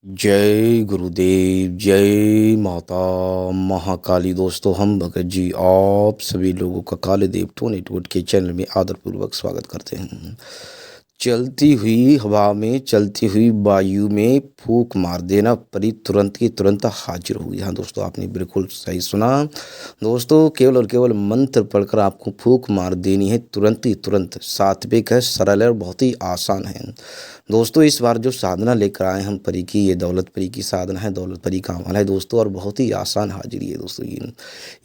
जय गुरुदेव, जय माता महाकाली। दोस्तों, हम भगत जी आप सभी लोगों का काले देव टू नेटवर्क के चैनल में आदरपूर्वक स्वागत करते हैं। चलती हुई हवा में, चलती हुई वायु में फूंक मार देना, परी तुरंत की तुरंत हाजिर होगी। हाँ दोस्तों, आपने बिल्कुल सही सुना। दोस्तों, केवल और केवल मंत्र पढ़कर आपको फूंक मार देनी है, तुरंत ही तुरंत। सात्विक है, सरल है और बहुत ही आसान है। दोस्तों, इस बार जो साधना लेकर आए हम परी की, ये दौलत परी की साधना है, दौलत परी का अमल है दोस्तों, और बहुत ही आसान हाजिरी है दोस्तों।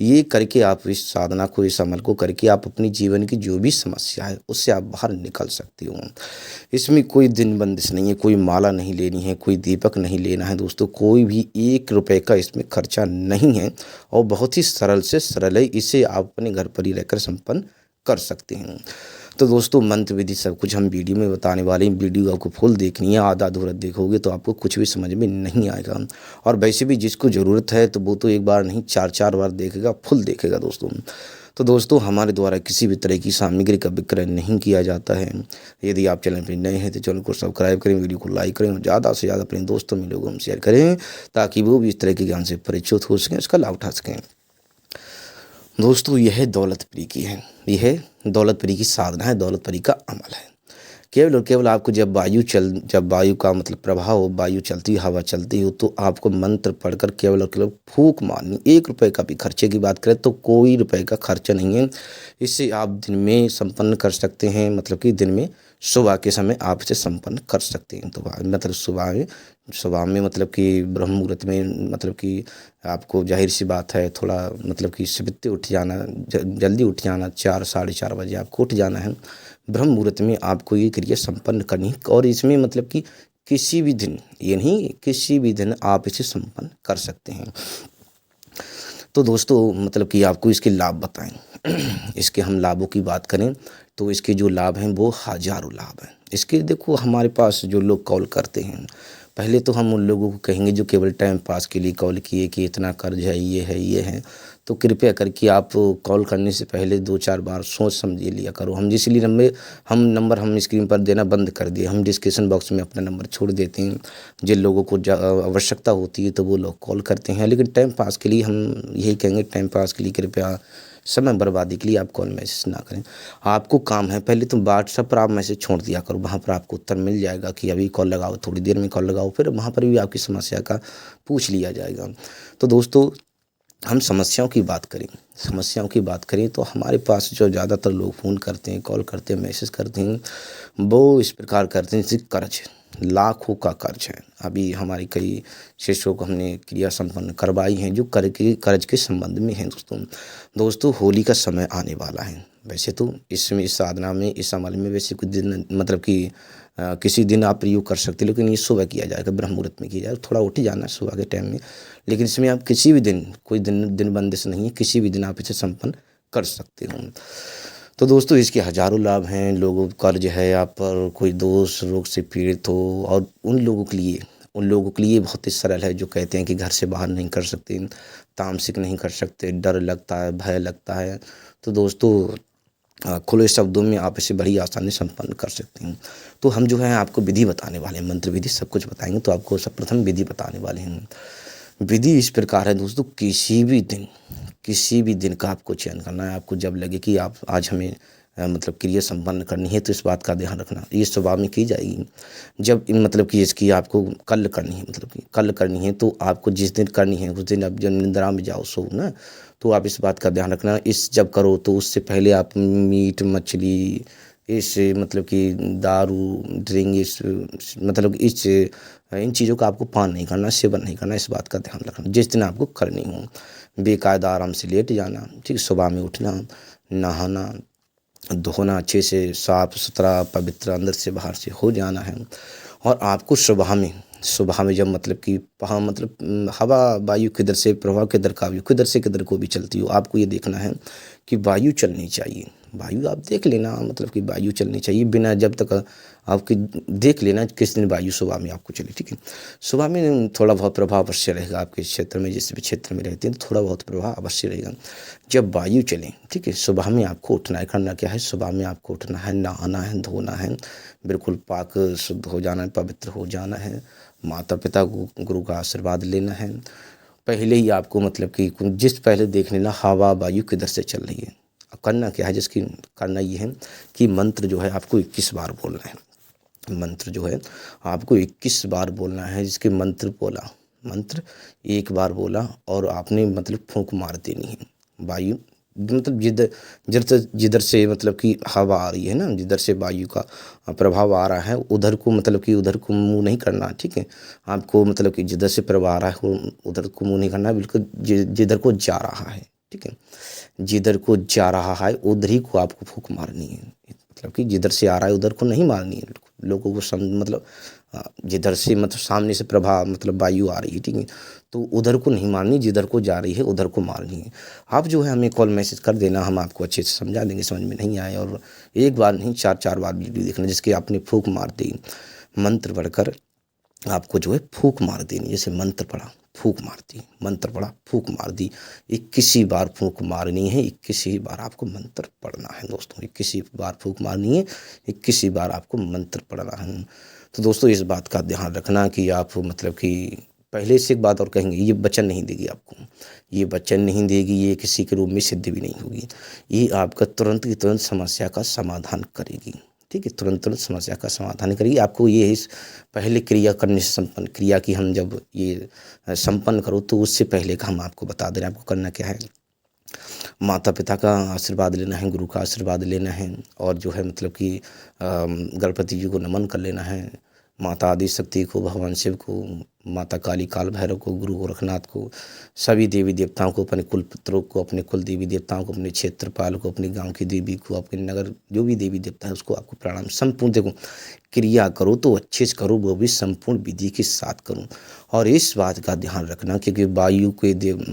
ये करके आप इस साधना को, इस अमल को करके आप अपनी जीवन की जो भी समस्या है उससे आप बाहर निकल सकते हो। इसमें कोई दिन बंदिश नहीं है, कोई माला नहीं लेनी है, कोई दीपक नहीं लेना है दोस्तों, कोई भी 1 रुपए का इसमें खर्चा नहीं है और बहुत ही सरल से सरल है। इसे आप अपने घर पर ही रहकर संपन्न कर सकते हैं। तो दोस्तों, मंत्र विधि सब कुछ हम वीडियो में बताने वाले हैं। वीडियो आपको फुल देखनी है, आधा अधूरा देखोगे तो आपको कुछ भी समझ में नहीं आएगा। और वैसे भी जिसको ज़रूरत है तो वो तो एक बार नहीं, 4-4 बार देखेगा, फुल देखेगा दोस्तों। तो दोस्तों, हमारे द्वारा किसी भी तरह की सामग्री का विक्रय नहीं किया जाता है। यदि आप चैनल पर नए हैं तो चैनल को सब्सक्राइब करें, वीडियो को लाइक करें और ज़्यादा से ज़्यादा अपने दोस्तों में लोगों में शेयर करें, ताकि वो भी इस तरह के ज्ञान से परिचित हो सकें, इसका लाभ उठा सकें। दोस्तों, यह दौलतपुरी की है, यह दौलतपुरी की साधना है, दौलतपुरी का अमल है। केवल और केवल आपको जब वायु का मतलब प्रभाव हो, वायु चलती, हवा चलती हो, तो आपको मंत्र पढ़कर केवल और केवल फूंक मारनी। 1 रुपए का भी खर्चे की बात करें तो कोई रुपए का खर्चा नहीं है। इससे आप दिन में संपन्न कर सकते हैं, मतलब कि दिन में सुबह के समय आप इसे संपन्न कर सकते हैं। तो मतलब सुबह में मतलब कि ब्रह्म मुहूर्त में, मतलब कि आपको जाहिर सी बात है थोड़ा मतलब कि सवेरे उठ जाना, जल्दी उठ जाना, 4-4:30 बजे आपको उठ जाना है। ब्रह्म मुहूर्त में आपको ये क्रिया संपन्न करनी है और इसमें मतलब कि किसी भी दिन, ये नहीं किसी भी दिन आप इसे संपन्न कर सकते हैं। तो दोस्तों, मतलब कि आपको इसके लाभ बताएं। इसके हम लाभों की बात करें तो इसके जो लाभ हैं वो हज़ारों लाभ हैं। इसके देखो, हमारे पास जो लोग कॉल करते हैं, पहले तो हम उन लोगों को कहेंगे जो केवल टाइम पास के लिए कॉल किए कि इतना कर्ज है, ये है, ये है। तो कृपया करके आप कॉल करने से पहले 2-4 बार सोच समझ लिया करो। हम जिसलिए नंबर हम स्क्रीन पर देना बंद कर दिए। हम डिस्क्रिप्शन बॉक्स में अपना नंबर छोड़ देते हैं। जिन लोगों को आवश्यकता होती है तो वो लोग कॉल करते हैं, लेकिन टाइम पास के लिए हम यही कहेंगे, टाइम पास के लिए कृपया समय बर्बादी के लिए आप कॉल मैसेज ना करें। आपको काम है, पहले तो व्हाट्सएप पर आप मैसेज छोड़ दिया करो, वहाँ पर आपको उत्तर मिल जाएगा कि अभी कॉल लगाओ, थोड़ी देर में कॉल लगाओ, फिर वहाँ पर भी आपकी समस्या का पूछ लिया जाएगा। तो दोस्तों, हम समस्याओं की बात करें तो हमारे पास जो ज़्यादातर लोग फ़ोन करते हैं, कॉल करते हैं, मैसेज करते हैं, वो इस प्रकार करते हैं जैसे कर्ज, लाखों का कर्ज है। अभी हमारे कई शिष्यों को हमने क्रिया संपन्न करवाई हैं जो कर्ज के संबंध में हैं दोस्तों, होली का समय आने वाला है। वैसे तो इसमें, इस साधना में, इस अमल में वैसे कुछ दिन मतलब कि किसी दिन आप प्रयोग कर सकते हैं, लेकिन ये सुबह किया जाएगा, ब्रह्म मुहूर्त में किया जाएगा। थोड़ा उठ जाना है सुबह के टाइम में, लेकिन इसमें आप किसी भी दिन, कोई दिन बंदिश नहीं है, किसी भी दिन आप इसे संपन्न कर सकते हो। तो दोस्तों, इसके हज़ारों लाभ हैं। लोगों को कर्ज है आप पर, कोई दोष रोग से पीड़ित हो, और उन लोगों के लिए बहुत ही सरल है जो कहते हैं कि घर से बाहर नहीं कर सकते, तामसिक नहीं कर सकते, डर लगता है, भय लगता है। तो दोस्तों, खुले शब्दों में आप इसे बड़ी आसानी संपन्न कर सकते हैं। तो हम जो है आपको विधि बताने वाले हैं, मंत्र विधि सब कुछ बताएंगे। तो आपको सर्वप्रथम विधि बताने वाले हैं। विधि इस प्रकार है दोस्तों, किसी भी दिन का आपको चयन करना है। आपको जब लगे कि आप आज हमें मतलब क्रिया संपन्न करनी है, तो इस बात का ध्यान रखना, ये सुबह में की जाएगी। जब मतलब कि इसकी आपको कल करनी है, मतलब कि कल करनी है, तो आपको जिस दिन करनी है उस दिन आप जब निद्रा में जाओ, सो ना, तो आप इस बात का ध्यान रखना। इस जब करो तो उससे पहले आप मीट मछली, इस मतलब कि दारू ड्रिंक, इस मतलब इन चीज़ों का आपको पान नहीं करना, सेवन नहीं करना, इस बात का ध्यान रखना। जिस दिन आपको करनी हो बेकायदा आराम से लेट जाना, ठीक, सुबह में उठना, नहाना धोना, अच्छे से साफ सुथरा पवित्र अंदर से बाहर से हो जाना है। और आपको सुबह में जब मतलब कि हवा वायु किधर से प्रभाव, किधर का वायु किधर से किधर को भी चलती हो, आपको ये देखना है कि वायु चलनी चाहिए। वायु आप देख लेना, मतलब कि वायु चलनी चाहिए बिना, जब तक आपकी देख लेना किस दिन वायु सुबह में आपको चले, ठीक है। सुबह में थोड़ा बहुत प्रभाव अवश्य रहेगा आपके क्षेत्र में, जिस भी क्षेत्र में रहते हैं तो थोड़ा बहुत प्रभाव अवश्य रहेगा जब वायु चले, ठीक है। सुबह में आपको उठना है, करना क्या है, सुबह में आपको उठना है, नहाना है, धोना है, बिल्कुल पाक शुद्ध हो जाना है, पवित्र हो जाना है, माता पिता गुरु का आशीर्वाद लेना है। पहले ही आपको मतलब कि जिस पहले देख लेना हवा वायु किधर से चल रही है। अब करना क्या है, जिसकी करना ये है कि मंत्र जो है आपको 21 बार बोलना है। मंत्र जो है आपको 21 बार बोलना है। जिसके मंत्र बोला, मंत्र एक बार बोला और आपने मतलब फूंक मार देनी है। वायु मतलब जिधर जिधर जिधर से मतलब कि हवा आ रही है ना, जिधर से वायु का प्रभाव आ रहा है उधर को मतलब कि उधर को मुंह नहीं करना, ठीक है। आपको मतलब कि जिधर से प्रभाव आ रहा है उधर को मुंह नहीं करना, बिल्कुल जिधर को जा रहा है, ठीक है। जिधर को जा रहा है उधर ही को आपको फूंक मारनी है। मतलब कि जिधर से आ रहा है उधर को नहीं मारनी है। लोगों को मतलब जिधर से मतलब सामने से प्रभाव मतलब वायु आ रही है, ठीक है, तो उधर को नहीं मारनी, जिधर को जा रही है उधर को मारनी है। आप जो है हमें कॉल मैसेज कर देना, हम आपको अच्छे से समझा देंगे। समझ में नहीं आए और एक बार नहीं 4-4 बार वीडियो देखना, जिसके आपने फूंक मार दी। मंत्र पढ़कर आपको जो है फूंक मार देनी। जैसे मंत्र पढ़ा फूंक मार दी, मंत्र पढ़ा फूंक मार दी। 21 बार फूंक मारनी है। 21 बार आपको मंत्र पढ़ना है दोस्तों। 21 बार फूंक मारनी है, 21 बार आपको मंत्र पढ़ना है। तो दोस्तों इस बात का ध्यान रखना कि आप मतलब कि पहले से एक बात और कहेंगे, ये वचन नहीं देगी आपको, ये वचन नहीं देगी, ये किसी के रूप में सिद्ध भी नहीं होगी। ये आपका तुरंत की तुरंत समस्या का समाधान करेगी, ठीक है। तुरंत तुरंत समस्या का समाधान करेगी। आपको ये इस पहले क्रिया करने से संपन्न क्रिया की हम जब ये संपन्न करो तो उससे पहले का हम आपको बता दे रहे हैं आपको करना क्या है। माता पिता का आशीर्वाद लेना है, गुरु का आशीर्वाद लेना है और जो है मतलब कि गणपति जी को नमन कर लेना है। माता आदि शक्ति को, भगवान शिव को, माता काली, काल भैरव को, गुरु गोरखनाथ को, सभी देवी देवताओं को, अपने कुल पुत्रों को, अपने कुल देवी देवताओं को, अपने क्षेत्रपाल को, अपने गांव की देवी को, अपने नगर जो भी देवी देवता है उसको आपको प्रणाम। संपूर्ण देखो क्रिया करो तो अच्छे से करो, वो भी संपूर्ण विधि के साथ करो। और इस बात का ध्यान रखना क्योंकि वायु के देव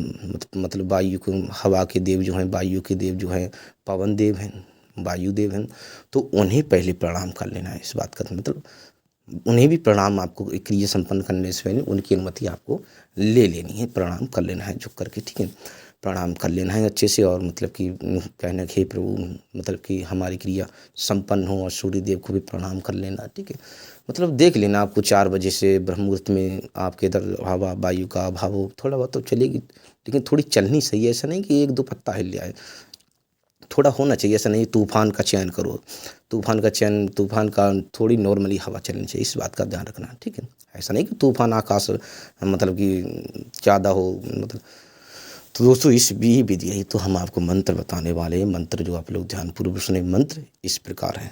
मतलब वायु को, हवा के देव जो हैं, वायु के देव जो हैं पवन देव हैं, वायु देव हैं, तो उन्हें पहले प्रणाम कर लेना है। इस बात का मतलब उन्हें भी प्रणाम आपको क्रिया संपन्न करने से पहले उनकी अनुमति आपको ले लेनी है, प्रणाम कर लेना है झुक करके, ठीक है। प्रणाम कर लेना है अच्छे से और मतलब कि कहना कि हे प्रभु मतलब कि हमारी क्रिया संपन्न हो और सूर्य देव को भी प्रणाम कर लेना, ठीक है। मतलब देख लेना आपको 4 बजे से ब्रह्म मुहूर्त में आपके इधर हवा वायु का अभाव हो, थोड़ा बहुत तो चलेगी लेकिन थोड़ी चलनी सही है। ऐसा नहीं कि 1-2 पत्ता हिल जाए, थोड़ा होना चाहिए। ऐसा नहीं तूफान का चयन करो, तूफान का चयन, तूफान का थोड़ी नॉर्मली हवा चलनी चाहिए। इस बात का ध्यान रखना, ठीक है। ऐसा नहीं कि तूफान आकाश मतलब कि ज़्यादा हो मतलब। तो दोस्तों इस भी विधि है तो हम आपको मंत्र बताने वाले हैं। मंत्र जो आप लोग ध्यानपूर्वक सुने, मंत्र इस प्रकार है।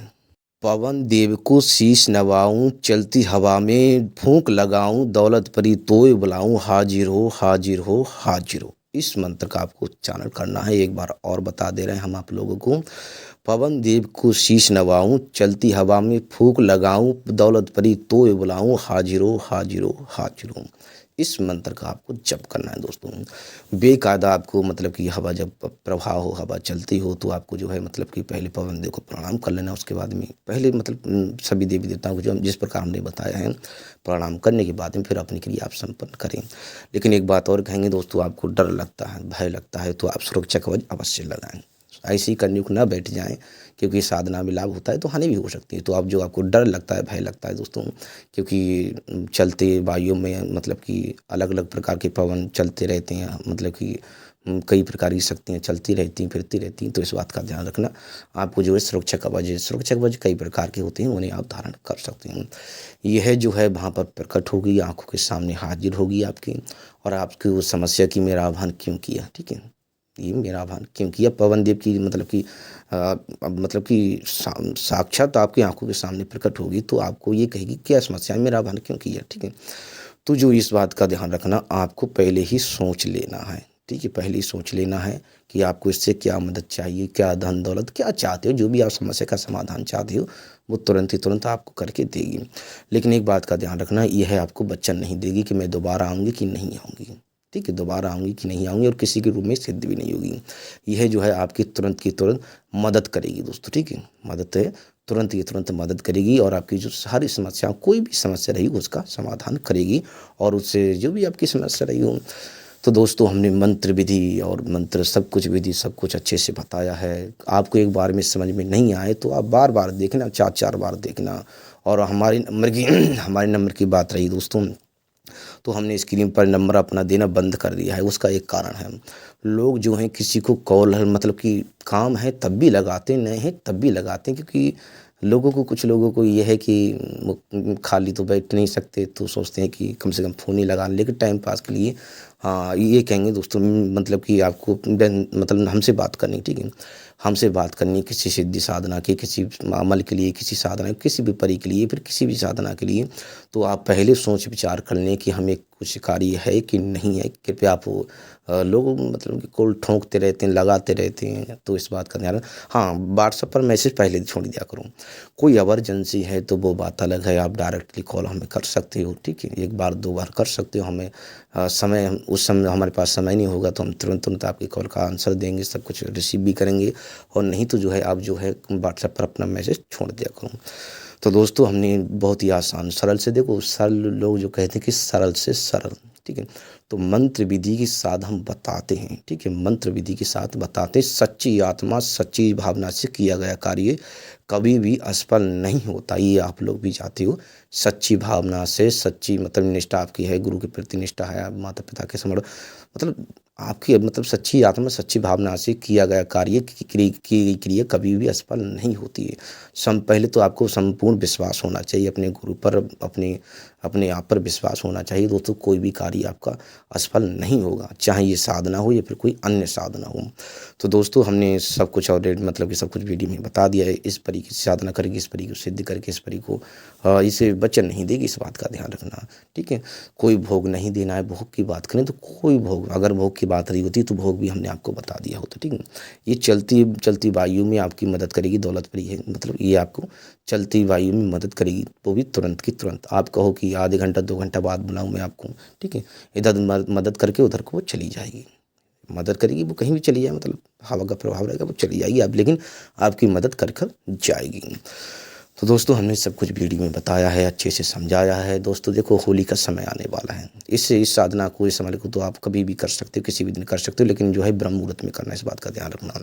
पवन देव को शीश नवाऊं, चलती हवा में फूंक लगाऊं, दौलत परी तोय बुलाऊं, हाजिर हो हाजिर हो हाजिर हो। इस मंत्र का आपको उच्चारण करना है। एक बार और बता दे रहे हैं हम आप लोगों को। पवन देव को शीश नवाऊं, चलती हवा में फूंक लगाऊं, दौलत परी तोय बुलाऊं, हाजिर हो हाजिर हो हाजिर हो। इस मंत्र का आपको जप करना है दोस्तों। बेकायदा आपको मतलब कि हवा जब प्रवाह हो, हवा चलती हो तो आपको जो है मतलब कि पहले पवन देव को प्रणाम कर लेना। उसके बाद में पहले मतलब सभी देवी देवताओं को जो जिस प्रकार हमने बताया है प्रणाम करने के बाद में फिर अपनी क्रिया आप संपन्न करें। लेकिन एक बात और कहेंगे दोस्तों, आपको डर लगता है, भय लगता है तो आप सुरक्षा कवच अवश्य लगाएं। ऐसे ही करने को ना बैठ जाएं क्योंकि साधना में लाभ होता है तो हानि भी हो सकती है। तो आप जो आपको डर लगता है, भय लगता है दोस्तों, क्योंकि चलते वायु में मतलब कि अलग अलग प्रकार के पवन चलते रहते हैं, मतलब कि कई प्रकार की शक्तियाँ चलती रहती हैं, फिरती रहती हैं। तो इस बात का ध्यान रखना। आपको जो है सुरक्षा कवच कई प्रकार के होते हैं, उन्हें आप धारण कर सकते हैं। यह जो है वहाँ पर प्रकट होगी, आंखों के सामने हाजिर होगी आपकी और आपकी उस समस्या की मेरा आह्वान क्यों किया, ठीक है। ये मेरा आह्वान क्यों किया, पवन देव की मतलब कि साक्षात आपकी आंखों के सामने प्रकट होगी तो आपको ये कहेगी क्या समस्या है, मेरा आह्वान क्यों किया, ठीक है। तो जो इस बात का ध्यान रखना, आपको पहले ही सोच लेना है, ठीक है। पहले ही सोच लेना है कि आपको इससे क्या मदद चाहिए, क्या धन दौलत क्या चाहते हो, जो भी आप समस्या का समाधान चाहते हो वो तुरंत ही तुरंत आपको करके देगी। लेकिन एक बात का ध्यान रखना, यह है आपको वचन नहीं देगी कि मैं दोबारा आऊँगी कि नहीं आऊँगी, ठीक है। दोबारा आऊँगी कि नहीं आऊँगी और किसी के रूप में सिद्ध भी नहीं होगी। यह जो है आपकी तुरंत की तुरंत मदद करेगी दोस्तों, ठीक है। मदद है तुरंत की तुरंत मदद करेगी और आपकी जो सारी समस्या, कोई भी समस्या रही उसका समाधान करेगी और उससे जो भी आपकी समस्या रही हो। तो दोस्तों हमने मंत्र विधि और मंत्र सब कुछ विधि सब कुछ अच्छे से बताया है। आपको एक बार में समझ में नहीं आए तो आप बार बार देखना, 4-4 बार देखना। और हमारे नंबर की बात रही दोस्तों, तो हमने स्क्रीन पर नंबर अपना देना बंद कर दिया है। उसका एक कारण है, लोग जो हैं किसी को कॉल मतलब कि काम है तब भी लगाते हैं, नहीं है तब भी लगाते हैं, क्योंकि लोगों को, कुछ लोगों को ये है कि वो खाली तो बैठ नहीं सकते, तो सोचते हैं कि कम से कम फ़ोन ही लगा लें, लेकिन टाइम पास के लिए हाँ ये कहेंगे दोस्तों, मतलब कि आपको मतलब हमसे बात करनी, ठीक है, हमसे बात करनी किसी सिद्धि साधना के, किसी अमल के लिए, किसी साधना, किसी भी परी के लिए, फिर किसी भी साधना के लिए, तो आप पहले सोच विचार कर लें कि हमें कुछ कार्य है कि नहीं है। कृपया आप लोग मतलब कि कॉल ठोंकते रहते हैं, लगाते रहते हैं, तो इस बात का ध्यान हाँ, व्हाट्सएप पर मैसेज पहले छोड़ दिया करो। कोई इमरजेंसी है तो वो बात अलग है, आप डायरेक्टली कॉल हमें कर सकते हो, ठीक है, एक बार दो बार कर सकते हो। हमें समय, उस समय हमारे पास समय नहीं होगा तो हम तुरंत आपकी कॉल का आंसर देंगे, सब कुछ रिसीव भी करेंगे, और नहीं तो जो है आप जो है व्हाट्सएप पर अपना मैसेज छोड़ दिया करो। तो दोस्तों हमने बहुत ही आसान सरल से, देखो सरल, लोग जो कहते हैं कि सरल से सरल, ठीक है, तो मंत्र विधि के साथ हम बताते हैं, ठीक है, मंत्र विधि के साथ बताते हैं। सच्ची आत्मा सच्ची भावना से किया गया कार्य कभी भी असफल नहीं होता, ये आप लोग भी चाहते हो। सच्ची भावना से, सच्ची मतलब निष्ठा आपकी है, गुरु के प्रति निष्ठा है, आप माता पिता के समर्पण, मतलब आपकी मतलब सच्ची आत्मा सच्ची भावना से किया गया कार्य की क्रिया कभी भी असफल नहीं होती है। पहले तो आपको संपूर्ण विश्वास होना चाहिए अपने गुरु पर, अपने अपने आप पर विश्वास होना चाहिए दोस्तों, कोई भी कार्य आपका असफल नहीं होगा, चाहे ये साधना हो या फिर कोई अन्य साधना हो। तो दोस्तों हमने सब कुछ ऑलरेडी मतलब कि सब कुछ वीडियो में बता दिया है। इस परी की साधना करके, इस परी को सिद्ध करके, इस परी को इसे वचन नहीं देगी, इस बात का ध्यान रखना, ठीक है। कोई भोग नहीं देना है। भोग की बात करें तो कोई भोग, अगर भोग की बात रही होती तो भोग भी हमने आपको बता दिया होता, ठीक है। ये चलती चलती वायु में आपकी मदद करेगी, दौलत परी है, मतलब ये आपको चलती वायु में मदद करेगी, वो भी तुरंत की तुरंत। आप कहो कि आधे घंटा 2 घंटा बाद बुलाऊं मैं आपको, ठीक है, इधर मदद करके उधर को वो चली जाएगी, मदद करेगी, वो कहीं भी चली जाए, मतलब हवा का प्रभाव रहेगा, वो चली जाएगी आप, लेकिन आपकी मदद कर कर जाएगी। तो दोस्तों हमने सब कुछ वीडियो में बताया है, अच्छे से समझाया है। दोस्तों देखो होली का समय आने वाला है, इससे इस साधना को, इस अमल को तो आप कभी भी कर सकते हो, किसी भी दिन कर सकते हो, लेकिन जो है ब्रह्म मुहूर्त में करना, इस बात का ध्यान रखना।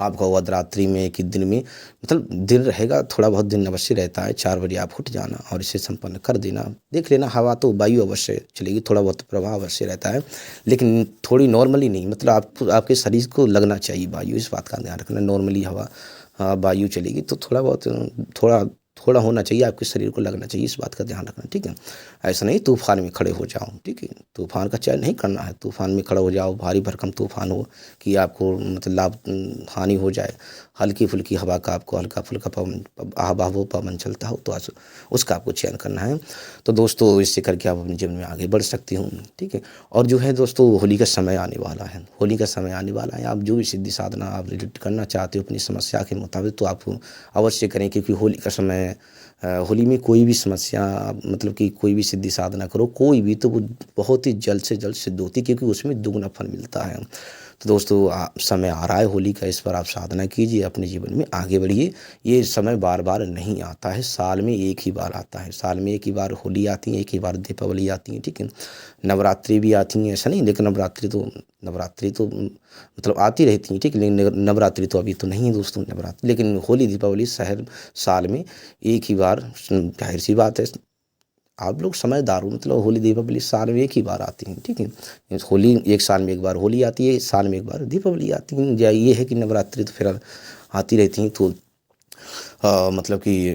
आपका अवधरात्रि में एक ही दिन में, मतलब दिन रहेगा, थोड़ा बहुत दिन अवश्य रहता है, 4 बजे आप उठ जाना और इसे संपन्न कर देना। देख लेना, हवा तो वायु अवश्य चलेगी, थोड़ा बहुत प्रभाव अवश्य रहता है, लेकिन थोड़ी नॉर्मली नहीं, मतलब आपके शरीर को लगना चाहिए वायु, इस बात का ध्यान रखना। नॉर्मली हवा वायु चलेगी तो थोड़ा बहुत, थोड़ा थोड़ा होना चाहिए, आपके शरीर को लगना चाहिए, इस बात का ध्यान रखना, ठीक है। ऐसा नहीं तूफान में खड़े हो जाओ, ठीक है, तूफान का चयन नहीं करना है। तूफान में खड़ा हो जाओ, भारी भरकम तूफान हो कि आपको मतलब लाभ हानि हो जाए, हल्की फुल्की हवा का आपको हल्का फुल्का पवन हवा पवन चलता हो तो उसका आपको चयन करना है। तो दोस्तों इससे करके आप अपने जीवन में आगे बढ़ सकती हूँ, ठीक है। और जो है दोस्तों होली का समय आने वाला है, होली का समय आने वाला है। आप जो भी सिद्धि साधना आप रिलेट करना चाहते हो अपनी समस्या के मुताबिक, तो आप अवश्य करें, क्योंकि होली का समय, होली में कोई भी समस्या, मतलब कि कोई भी सिद्धि साधना करो, कोई भी, तो वो बहुत ही जल्द से जल्द सिद्ध होती है, क्योंकि उसमें दुगना फल मिलता है। तो दोस्तों समय आ रहा है होली का, इस पर आप साधना कीजिए, अपने जीवन में आगे बढ़िए। ये समय बार बार नहीं आता है, साल में एक ही बार आता है, साल में एक ही बार होली आती है, एक ही बार दीपावली आती है, ठीक है। नवरात्रि भी आती हैं, ऐसा नहीं, लेकिन नवरात्रि तो मतलब आती रहती हैं, ठीक है, लेकिन नवरात्रि तो अभी तो नहीं है दोस्तों नवरात्रि, लेकिन होली दीपावली साल में एक ही बार, जाहिर सी बात है, आप लोग समझदार हो, मतलब होली दीपावली साल में एक ही बार आती हैं, ठीक है। होली एक साल में एक बार होली आती है, साल में एक बार दीपावली आती है, या ये है कि नवरात्रि तो फिर आती रहती हैं। तो मतलब कि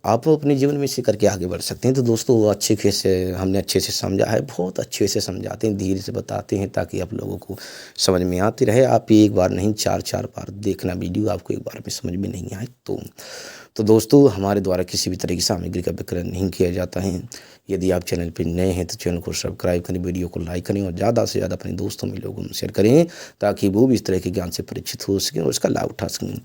आप अपने जीवन में इसे करके आगे बढ़ सकते हैं। तो दोस्तों अच्छे से हमने अच्छे से समझा है, बहुत अच्छे से समझाते हैं, धीरे से बताते हैं, ताकि आप लोगों को समझ में आती रहे। आप एक बार नहीं 4 बार देखना वीडियो, आपको एक बार में समझ में नहीं आए तो दोस्तों हमारे द्वारा किसी भी तरह की सामग्री का विक्रय नहीं किया जाता है। यदि आप चैनल पर नए हैं तो चैनल को सब्सक्राइब करें, वीडियो को लाइक करें और ज़्यादा से ज़्यादा अपने दोस्तों में लोगों में शेयर करें, ताकि वो भी इस तरह के ज्ञान से परिचित हो सकें और उसका लाभ उठा सकें।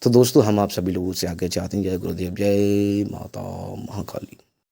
तो दोस्तों हम आप सभी लोगों से आगे चाहते हैं। जय गुरुदेव, जय माता महाकाली।